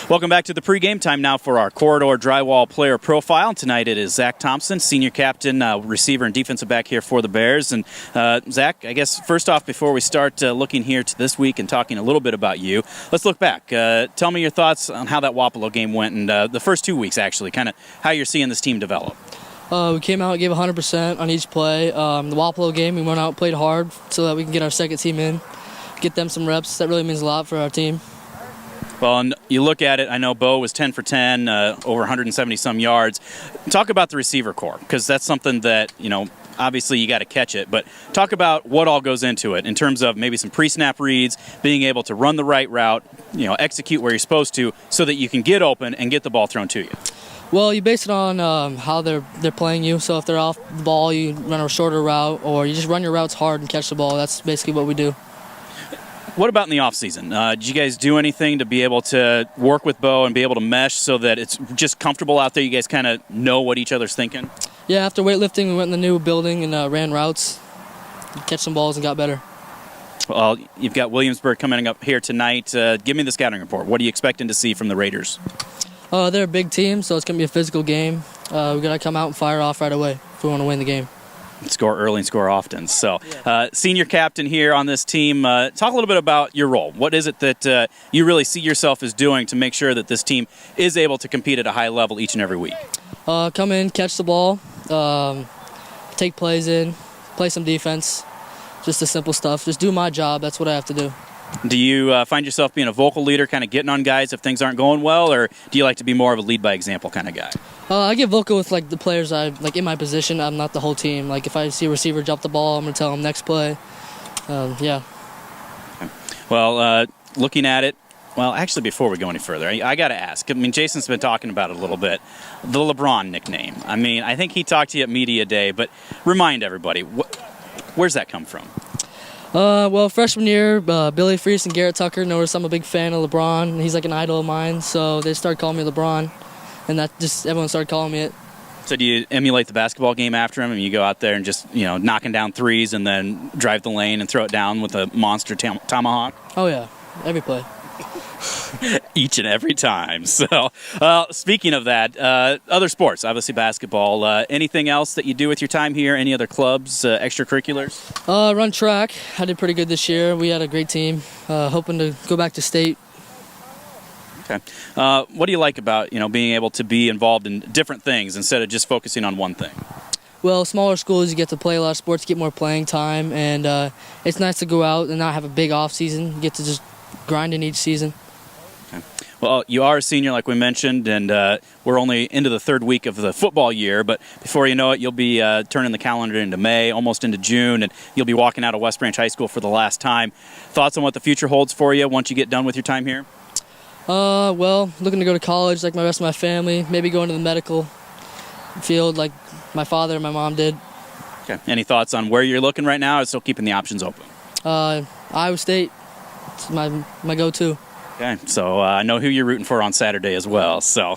Welcome back to the pregame. Time now for our Corridor Drywall player profile. Tonight it is Zach Thompson, senior captain, receiver, and defensive back here for the Bears. And Zach, I guess first off, before we start looking here to this week and talking a little bit about you, let's look back. Tell me your thoughts on how that Wapello game went and the first 2 weeks, actually, kind of how you're seeing this team develop. We came out and gave 100% on each play. The Wapello game, we went out and played hard so that we can get our second team in, get them some reps. That really means a lot for our team. Well, and you look at it, I know Bo was 10 for 10, over 170-some yards. Talk about the receiver corps, because that's something that, obviously you got to catch it, but talk about what all goes into it in terms of maybe some pre-snap reads, being able to run the right route, execute where you're supposed to so that you can get open and get the ball thrown to you. Well, you base it on how they're playing you. So if they're off the ball, you run a shorter route, or you just run your routes hard and catch the ball. That's basically what we do. What about in the offseason? Did you guys do anything to be able to work with Bo and be able to mesh so that it's just comfortable out there? You guys kind of know what each other's thinking? Yeah, after weightlifting, we went in the new building and ran routes, catch some balls, and got better. Well, you've got Williamsburg coming up here tonight. Give me the scouting report. What are you expecting to see from the Raiders? They're a big team, so it's going to be a physical game. We got to come out and fire off right away if we want to win the game. Score early and score often. So, senior captain here on this team. Talk a little bit about your role. What is it that you really see yourself as doing to make sure that this team is able to compete at a high level each and every week? Come in, catch the ball, take plays in, play some defense, just the simple stuff. Just do my job. That's what I have to do. Do you find yourself being a vocal leader, kind of getting on guys if things aren't going well, or do you like to be more of a lead-by-example kind of guy? I get vocal with the players in my position. I'm not the whole team. If I see a receiver drop the ball, I'm going to tell him next play. Yeah. Okay. Well, looking at it, actually, before we go any further, I got to ask. Jason's been talking about it a little bit. The LeBron nickname. I think he talked to you at Media Day, but remind everybody, where's that come from? Freshman year, Billy Freese and Garrett Tucker noticed I'm a big fan of LeBron. He's like an idol of mine, so they started calling me LeBron, and everyone started calling me it. So do you emulate the basketball game after him, and you go out there and just, knocking down threes and then drive the lane and throw it down with a monster tomahawk? Oh, yeah. Every play. Each and every time. So, speaking of that, other sports, obviously basketball. Anything else that you do with your time here? Any other clubs, extracurriculars? Run track. I did pretty good this year. We had a great team. Hoping to go back to state. Okay. What do you like about being able to be involved in different things instead of just focusing on one thing? Well, smaller schools, you get to play a lot of sports, get more playing time, and it's nice to go out and not have a big off season. You get to just grind in each season. Okay. Well, you are a senior, like we mentioned, and we're only into the third week of the football year, but before you know it, you'll be turning the calendar into May, almost into June, and you'll be walking out of West Branch High School for the last time. Thoughts on what the future holds for you once you get done with your time here? Looking to go to college like my rest of my family, maybe go into the medical field like my father and my mom did. Okay. Any thoughts on where you're looking right now, or still keeping the options open? Iowa State. It's my go-to. Okay, so I know who you're rooting for on Saturday as well, so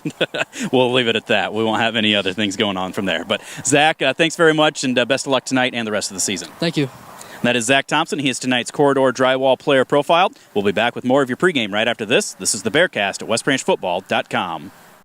we'll leave it at that. We won't have any other things going on from there. But, Zach, thanks very much, and best of luck tonight and the rest of the season. Thank you. That is Zach Thompson. He is tonight's Corridor Drywall player profile. We'll be back with more of your pregame right after this. This is the Bearcast at westbranchfootball.com.